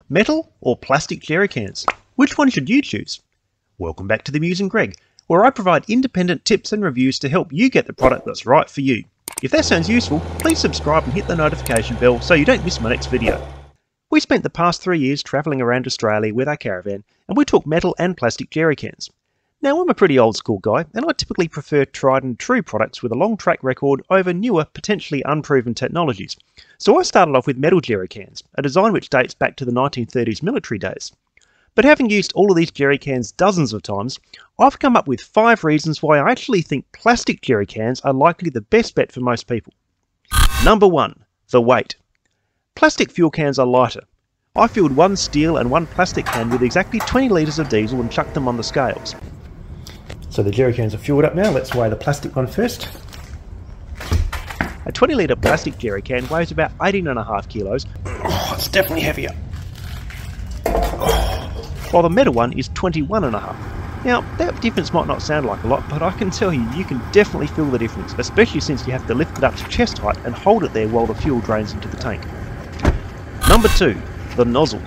Metal or plastic jerry cans? Which one should you choose? Welcome back to The Muse and Greg, where I provide independent tips and reviews to help you get the product that's right for you. If that sounds useful, please subscribe and hit the notification bell so you don't miss my next video. We spent the past 3 years travelling around Australia with our caravan, and we took metal and plastic jerry cans. Now, I'm a pretty old school guy, and I typically prefer tried and true products with a long track record over newer, potentially unproven technologies. So I started off with metal jerry cans, a design which dates back to the 1930s military days. But having used all of these jerry cans dozens of times, I've come up with 5 reasons why I actually think plastic jerry cans are likely the best bet for most people. Number 1. The weight. Plastic fuel cans are lighter. I filled one steel and one plastic can with exactly 20 litres of diesel and chucked them on the scales. So the jerry cans are fueled up now. Let's weigh the plastic one first. A 20 litre plastic jerry can weighs about 18.5 kilos. Oh, it's definitely heavier. While the metal one is 21.5. Now, that difference might not sound like a lot, but I can tell you, you can definitely feel the difference, especially since you have to lift it up to chest height and hold it there while the fuel drains into the tank. Number 2. The nozzle.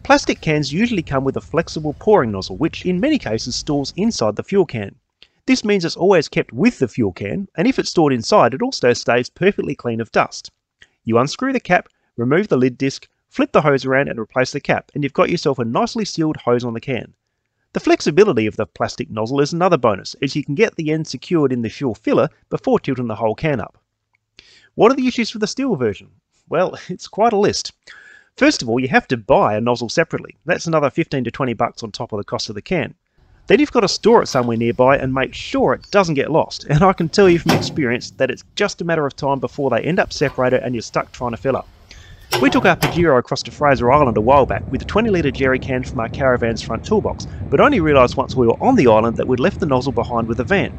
Plastic cans usually come with a flexible pouring nozzle, which in many cases stores inside the fuel can. This means it's always kept with the fuel can, and if it's stored inside, it also stays perfectly clean of dust. You unscrew the cap, remove the lid disc, flip the hose around and replace the cap, and you've got yourself a nicely sealed hose on the can. The flexibility of the plastic nozzle is another bonus, as you can get the end secured in the fuel filler before tilting the whole can up. What are the issues with the steel version? Well, it's quite a list. First of all, you have to buy a nozzle separately. That's another 15 to 20 bucks on top of the cost of the can. Then you've got to store it somewhere nearby and make sure it doesn't get lost. And I can tell you from experience that it's just a matter of time before they end up separated and you're stuck trying to fill up. We took our Pajero across to Fraser Island a while back with a 20 litre jerry can from our caravan's front toolbox, but only realised once we were on the island that we'd left the nozzle behind with the van.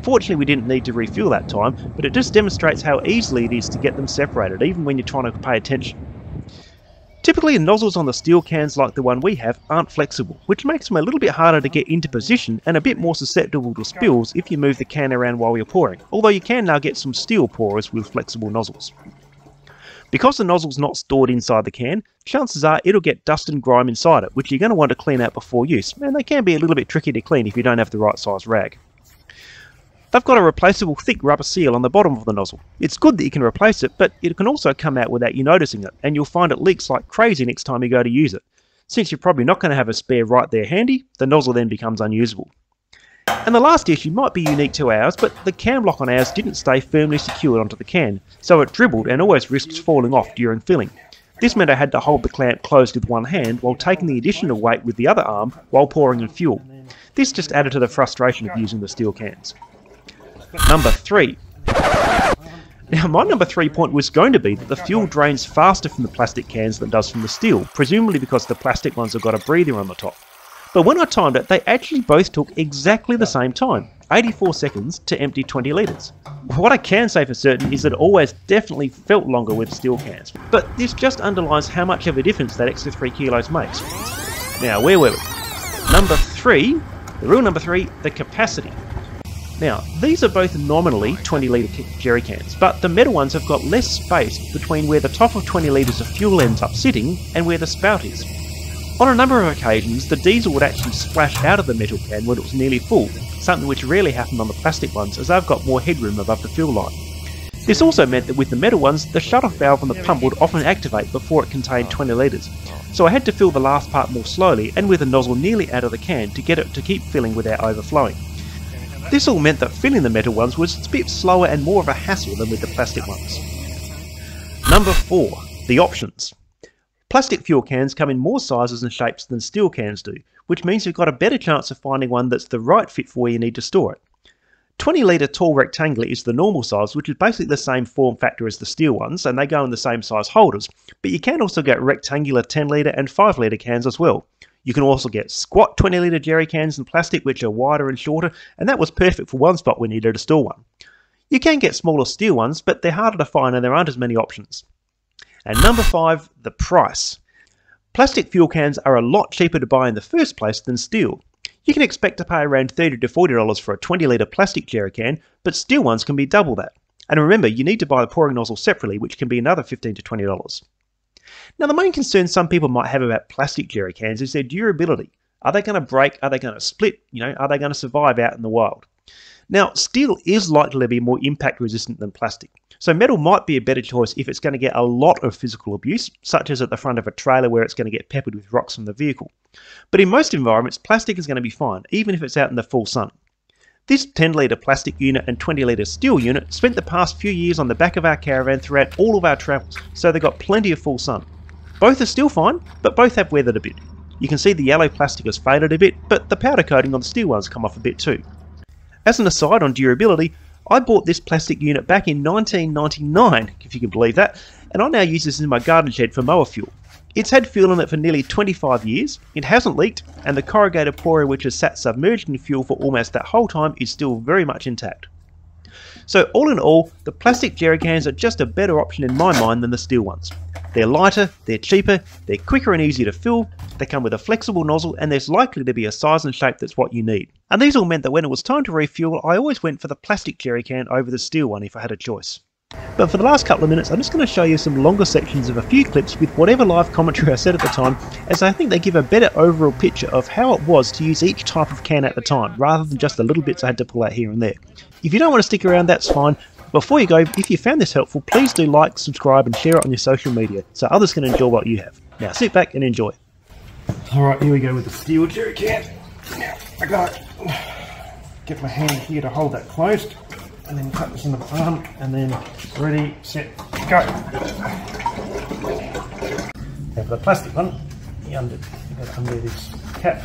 Fortunately, we didn't need to refuel that time, but it just demonstrates how easily it is to get them separated, even when you're trying to pay attention. Typically, nozzles on the steel cans like the one we have aren't flexible, which makes them a little bit harder to get into position and a bit more susceptible to spills if you move the can around while you're pouring, although you can now get some steel pourers with flexible nozzles. Because the nozzle's not stored inside the can, chances are it'll get dust and grime inside it, which you're going to want to clean out before use, and they can be a little bit tricky to clean if you don't have the right size rag. They've got a replaceable thick rubber seal on the bottom of the nozzle. It's good that you can replace it, but it can also come out without you noticing it, and you'll find it leaks like crazy next time you go to use it. Since you're probably not going to have a spare right there handy, the nozzle then becomes unusable. And the last issue might be unique to ours, but the cam lock on ours didn't stay firmly secured onto the can, so it dribbled and always risks falling off during filling. This meant I had to hold the clamp closed with one hand while taking the additional weight with the other arm while pouring in fuel. This just added to the frustration of using the steel cans. Number 3. Now, my number 3 point was going to be that the fuel drains faster from the plastic cans than it does from the steel, presumably because the plastic ones have got a breather on the top. But when I timed it, they actually both took exactly the same time, 84 seconds to empty 20 litres. What I can say for certain is that it always definitely felt longer with steel cans, but this just underlines how much of a difference that extra 3 kilos makes. Now, where were we? Number 3, the rule number 3, the capacity. Now, these are both nominally 20 litre jerry cans, but the metal ones have got less space between where the top of 20 litres of fuel ends up sitting and where the spout is. On a number of occasions, the diesel would actually splash out of the metal can when it was nearly full, something which rarely happened on the plastic ones as they've got more headroom above the fuel line. This also meant that with the metal ones, the shut-off valve on the pump would often activate before it contained 20 litres, so I had to fill the last part more slowly and with the nozzle nearly out of the can to get it to keep filling without overflowing. This all meant that filling the metal ones was a bit slower and more of a hassle than with the plastic ones. Number 4. The options. Plastic fuel cans come in more sizes and shapes than steel cans do, which means you've got a better chance of finding one that's the right fit for where you need to store it. 20 litre tall rectangular is the normal size, which is basically the same form factor as the steel ones, and they go in the same size holders, but you can also get rectangular 10 litre and 5 litre cans as well. You can also get squat 20 litre jerry cans in plastic, which are wider and shorter, and that was perfect for one spot we needed to store one. You can get smaller steel ones, but they're harder to find and there aren't as many options. And number 5, the price. Plastic fuel cans are a lot cheaper to buy in the first place than steel. You can expect to pay around $30 to $40 for a 20 litre plastic jerry can, but steel ones can be double that. And remember, you need to buy the pouring nozzle separately, which can be another $15 to $20. Now, the main concern some people might have about plastic jerry cans is their durability. Are they going to break? Are they going to split? Are they going to survive out in the wild? Now, steel is likely to be more impact resistant than plastic, so metal might be a better choice if it's going to get a lot of physical abuse, such as at the front of a trailer where it's going to get peppered with rocks from the vehicle. But in most environments, plastic is going to be fine, even if it's out in the full sun. This 10 litre plastic unit and 20 litre steel unit spent the past few years on the back of our caravan throughout all of our travels, so they got plenty of full sun. Both are still fine, but both have weathered a bit. You can see the yellow plastic has faded a bit, but the powder coating on the steel ones come off a bit too. As an aside on durability, I bought this plastic unit back in 1999, if you can believe that, and I now use this in my garden shed for mower fuel. It's had fuel in it for nearly 25 years, it hasn't leaked, and the corrugated pourer which has sat submerged in fuel for almost that whole time is still very much intact. So all in all, the plastic jerry cans are just a better option in my mind than the steel ones. They're lighter, they're cheaper, they're quicker and easier to fill, they come with a flexible nozzle, and there's likely to be a size and shape that's what you need. And these all meant that when it was time to refuel, I always went for the plastic jerry can over the steel one if I had a choice. But for the last couple of minutes, I'm just going to show you some longer sections of a few clips with whatever live commentary I said at the time, as I think they give a better overall picture of how it was to use each type of can at the time, rather than just the little bits I had to pull out here and there. If you don't want to stick around, that's fine. Before you go, if you found this helpful, please do like, subscribe and share it on your social media so others can enjoy what you have. Now sit back and enjoy. Alright, here we go with the steel jerry can. Now, I gotta get my hand here to hold that closed, and then cut this into my arm, and then ready, set, go. Now for the plastic one, you undo this cap.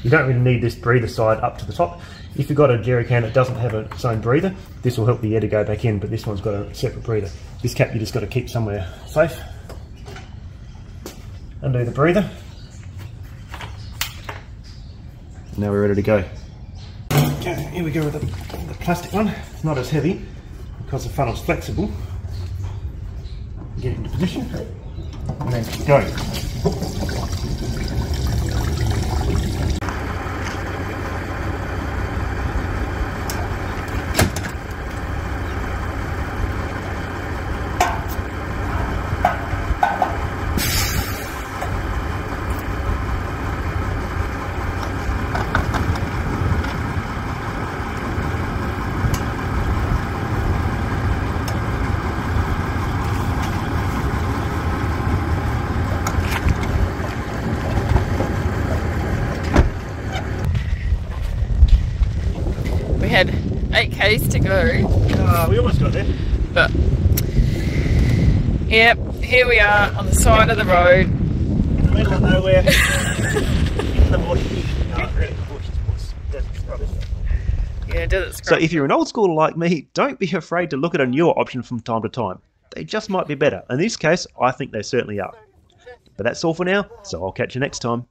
You don't really need this breather side up to the top. If you've got a jerry can that doesn't have its own breather, this will help the air to go back in, but this one's got a separate breather. This cap you just got to keep somewhere safe. Undo the breather. Now we're ready to go. Okay, here we go with the plastic one. It's not as heavy because the funnel's flexible. Get it into position and then go. We had 8 k's to go. We almost got there. But, yep, here we are on the side of the road. In the middle of nowhere. In the bush. No, really, the bush is rubbish. Yeah, does it scrub? So if you're an old schooler like me, don't be afraid to look at a newer option from time to time. They just might be better. In this case, I think they certainly are. But that's all for now, so I'll catch you next time.